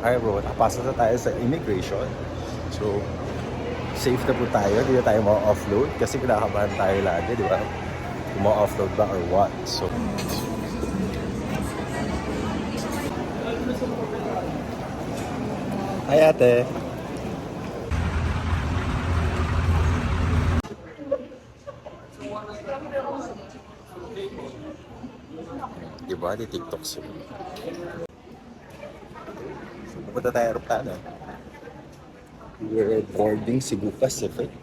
Cairo. Nakapasok na tayo sa immigration. So, safe na po tayo. Hindi na tayo ma-offload kasi kinakabahan tayo lagi, di ba? Kung ma-offload ba or what. So, hi ate. Di ba? Di TikTok sila. So, pupunta tayo aeroplano. We're boarding Cebu Pacific.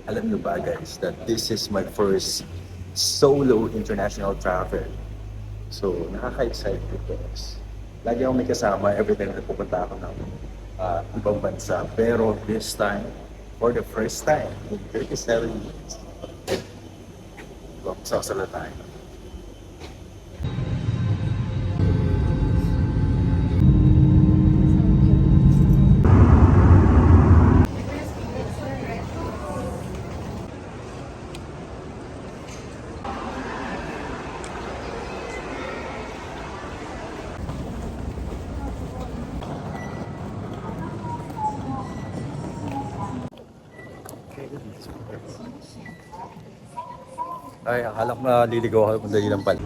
Alam nyo ba guys that this is my first solo international travel. So, nakaka-excite because lagi akong may kasama every time na pupunta ako ng ibang bansa. Pero this time, for the first time in 37 years, sasala tayo. Ay, akala ko maliligaw ako kung dali lang pala.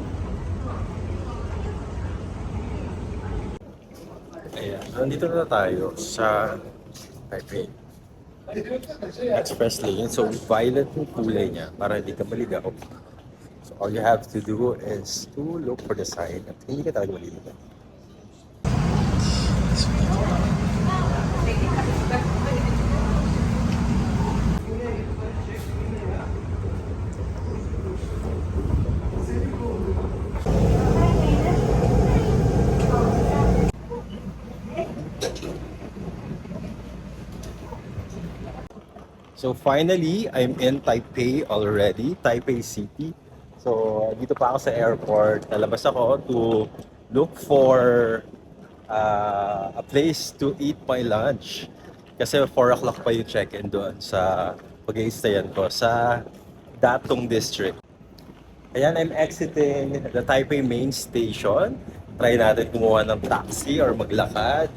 Ayan, nandito na tayo sa Taipei Express Lane. So, violet yung kulay niya para hindi ka maligaw. So, all you have to do is to look for the sign at hindi ka talaga maliligaw. So finally, I'm in Taipei already, Taipei City. So dito pa ako sa airport. Nalabas ako to look for a place to eat my lunch. Kasi 4 o'clock pa yung check-in doon sa pag-i-stayan ko sa Datong District. Ayan, I'm exiting the Taipei main station. Try natin kumuha ng taxi or maglakad.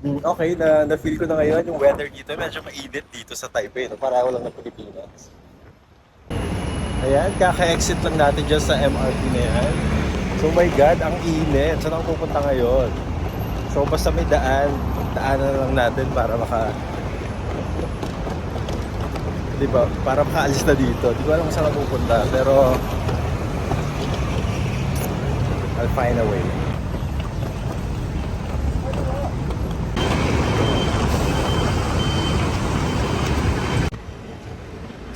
Okay, na-feel ko na ngayon yung weather dito. Medyo mainit dito sa Taipei. No? Pareho lang ng Pilipinas. Ayan, kaka-exit lang natin dyan sa MRT na yan. So my God, ang init. Saan ako pupunta ngayon? So basta may daanan lang natin para diba, para makaalis na dito. Di ko alam kung saan ako pupunta. Pero I'll find a way.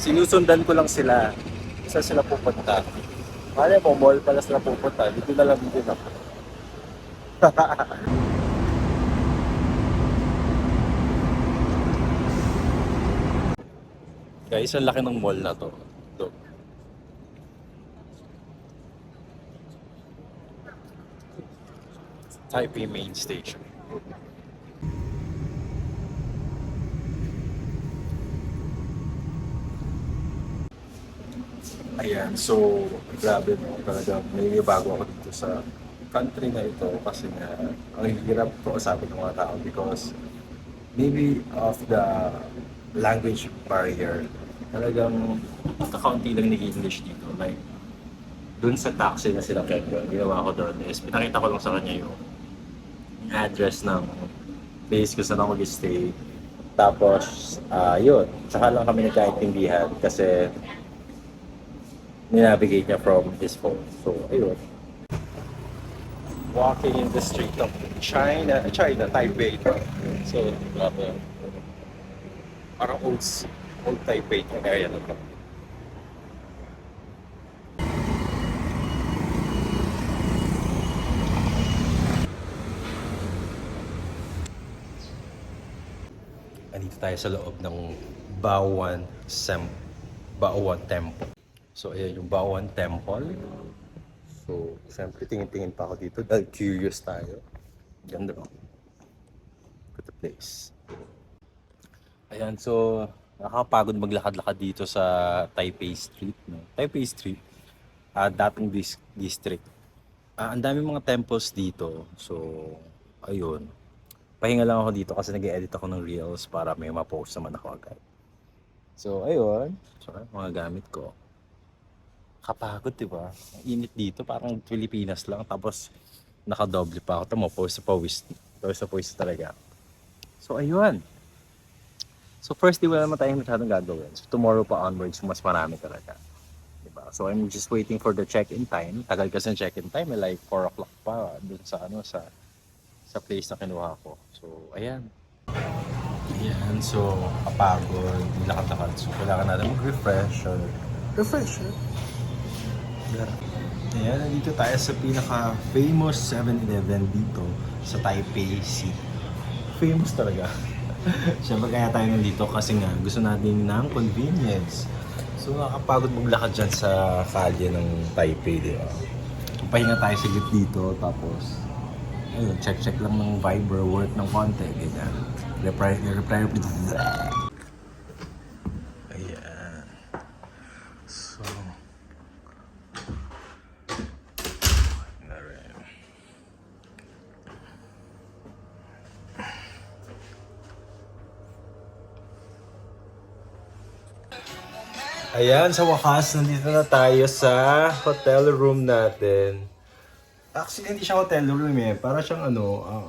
Sinusundan ko lang sila. Saan sila pupunta? Mali mo, mall pala sila pupunta. Dito na lang din ako. Guys, ang laki ng mall na to. Ito. Taipei Main Station. Ayan, so grabe mo talaga may bago ako dito sa country na ito kasi nga ang hirap ko sabi ng mga tao because maybe of the language barrier talagang kakaunti lang nag-English dito like dun sa taxi na sila ginawa ko doon is pinakita ko lang sa kanya yung address ng place kung saan ako mag-stay tapos yun, saka lang kami nagkaintindihan kasi ninavigate niya from his phone. So, ayun. Walking in the street of China, Taipei. So, grabe. Parang old Taipei yung area na to. Andito tayo sa loob ng Baoan Temple. So, ayan yung Baoan Temple. So, siyempre tingin-tingin pa ako dito dahil curious tayo. Ganda no? Look at the place. Ayan, so nakakapagod maglakad-lakad dito sa Taipei Street. No? Taipei Street, dating district. Ang dami mga temples dito. So, ayun. Pahinga lang ako dito kasi nag-edit ako ng reels para may ma-post naman ako agad. So, ayun. So, mga gamit ko. Kapagod, di ba? Ang init dito, parang Pilipinas lang. Tapos, nakadoble pa ako. Tama, pawis sa pawis. Pawis sa pawis talaga. So, ayun. So, first day, wala naman tayong masyadong gagawin. So, tomorrow pa onwards, mas marami talaga. Diba? So, I'm just waiting for the check-in time. Tagal kasi ng check-in time. Like, 4 o'clock pa dun sa, sa place na kinuha ko. So, ayan. Ayan. So, kapagod. Lakad-lakad. So, kailangan natin mag-refresh or refresher. Ayan, nandito tayo sa pinaka-famous 7-Eleven dito sa Taipei City. Famous talaga. Siyempre kaya tayo nandito kasi nga gusto natin ng convenience. So nakakapagod maglakad dyan sa kalye ng Taipei, di ba? Pahinga tayo sigit dito, tapos ayun, check lang ng Viber, work ng konti, ganyan. Reply. Ayan. So, ayan, sa wakas, nandito na tayo sa hotel room natin. Actually, hindi siya hotel room eh. Para siyang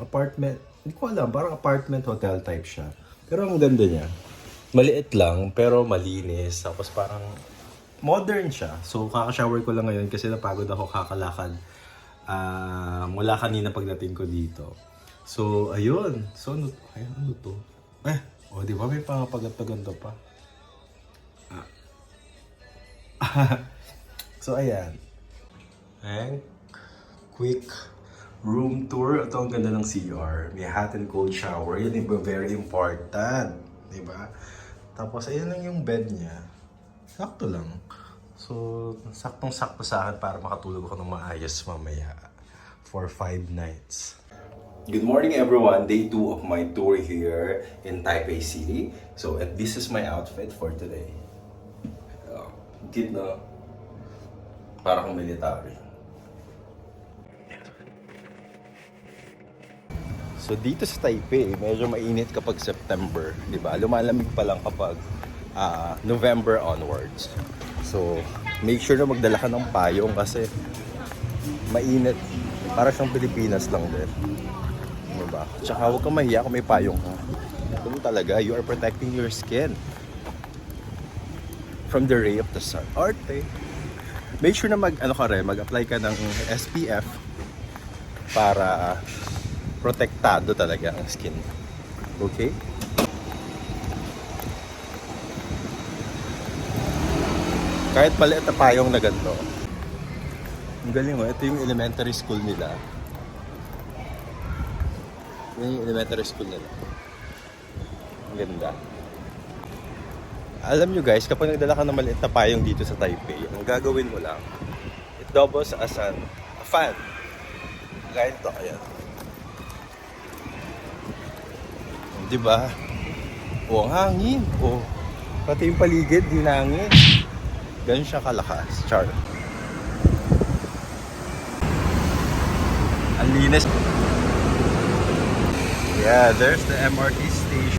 apartment. Hindi ko alam, parang apartment hotel type siya. Pero ang ganda niya. Maliit lang, pero malinis. Tapos parang modern siya. So, kaka-shower ko lang ngayon kasi napagod ako kakalakad. Mula kanina pagdating ko dito. So, ayun. So, ano to? Di ba may pangapagat-paganto pa? So, ayan. Quick room tour. Ito ang ganda ng CR. May hot and cold shower. Yan yung very important. Diba? Tapos, ayan lang yung bed niya. Sakto lang. So, saktong-sakto sa akin para makatulog ako ng maayos mamaya. For 5 nights. Good morning everyone! Day 2 of my tour here in Taipei City. So, this is my outfit for today. Cute na. Parang military. So dito sa Taipei, medyo mainit kapag September, di ba? Lumalamig pa lang kapag November onwards. So make sure na magdala ka ng payong kasi mainit. Para siyang Pilipinas lang din. Di ba? Tsaka huwag kang mahiya kung may payong ka. Ito talaga, you are protecting your skin from the ray of the sun. Arte. Make sure na mag-apply ka ng SPF para protektado talaga ang skin. Okay? Kahit maliit na payong na ganito. Ang galing mo. Ito yung elementary school nila. Yan yung elementary school nila. Ang ganda. Alam nyo guys, kapag nagdala ka ng maliit na payong dito sa Taipei, ang gagawin mo lang, it doubles as a fan. Gaya ito, ayan. Diba? O, ang hangin. O, pati yung paligid, din hangin. Ganun siya kalakas. Char. Ang linis. Yeah, there's the MRT station.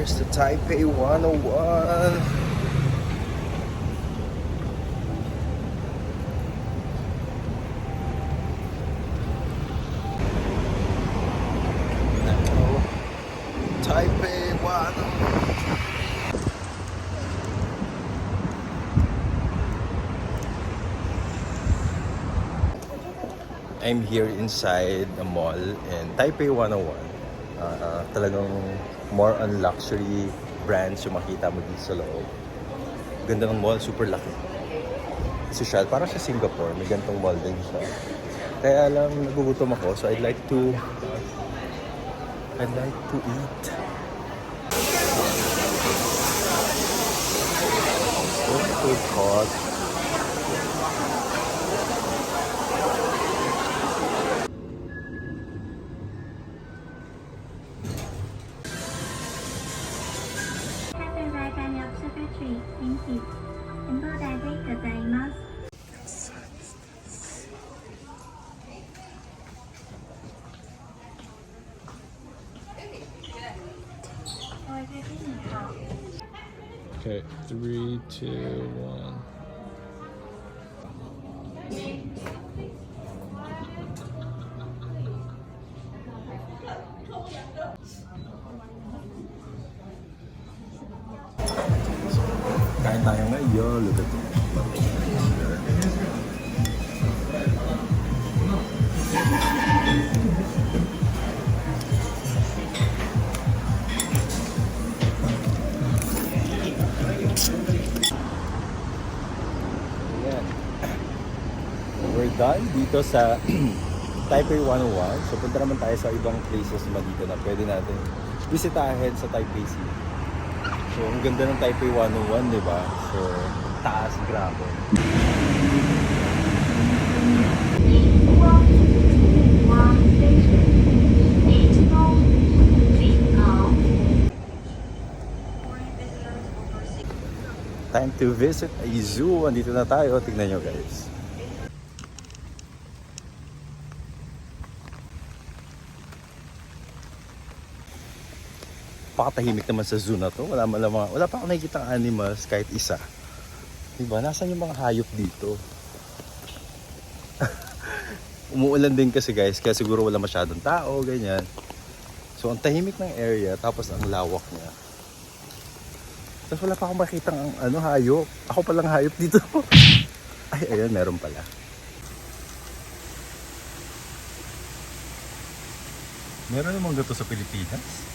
There's the Taipei 101. Taipei 101. I'm here inside the mall in Taipei 101. Talagang more on luxury brands yung makita mo dito sa loob. Ganda ng mall, super laki. Social, parang sa Singapore, may gantong mall din siya. Kaya lang nagugutom ako, so I'd like to eat. food court. Okay, 3, 2, 1. Kain tayo ngayon. Look at this. Ayan. We're done dito sa Taipei 101. So punta naman tayo sa ibang places naman dito na pwede natin bisitahin sa Taipei City. So, ang ganda ng Taipei 101, di ba? So, taas, grabe. Time to visit a zoo. Andito na tayo. Tignan nyo, guys. Pakatahimik naman sa zoo na to. Wala pa ako nakikita animals kahit isa. Diba? Nasaan yung mga hayop dito? Umuulan din kasi guys, kaya siguro wala masyadong tao, ganyan. So ang tahimik ng area, tapos ang lawak niya. Tapos wala pa akong makitang hayop. Ako palang hayop dito. Ay, ayan, meron pala. Meron namang gato sa Pilipinas.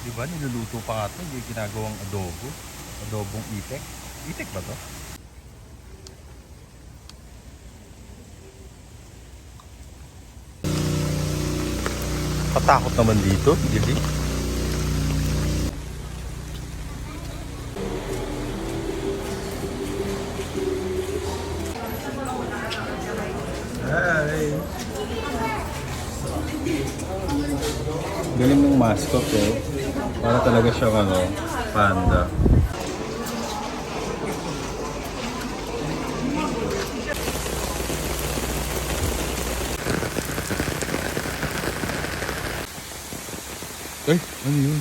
Diba, niluluto pa nga ito, yung ginagawang adobo. Adobong itik. Itik ba to? Katakot naman dito, Gili. Hi! Galing ng mascot eh. Para talaga siyang panda. Ay, ano yun?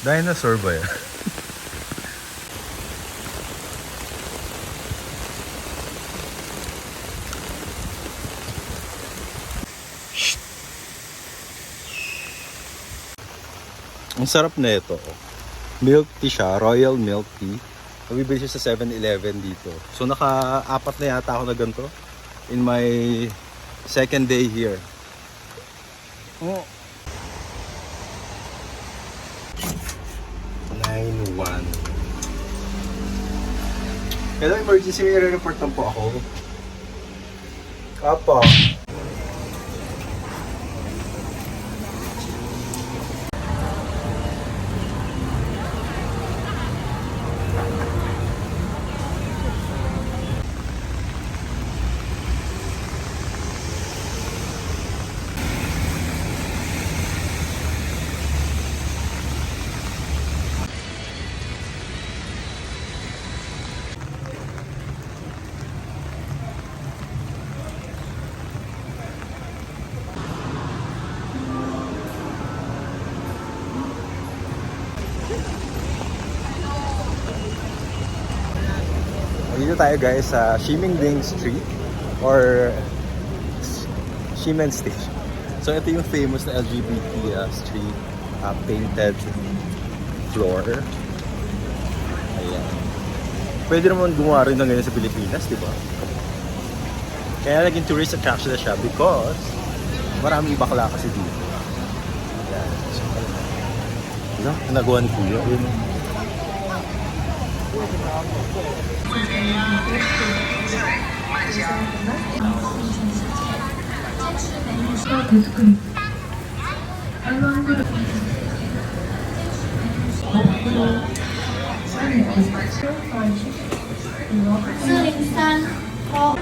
Dinosaur ba yan? Ang sarap na ito. Milk tea siya, royal milk tea. Mabibili siya sa 7-Eleven dito. So naka-4 na yata ako na ganito in my second day here. Oh. 9-1. Hello, emergency, may report lang po ako. Apo. Dito tayo guys sa Ximending Street or Ximen Station. So ito yung famous na LGBT street, painted floor. Ayan. Pwede naman gumawa rin ng ganyan sa Pilipinas, di ba? Kaya naging tourist attraction na siya because maraming bakla kasi dito. Ayan. So, nagawa ni Kuya. Ayun. 403 哦，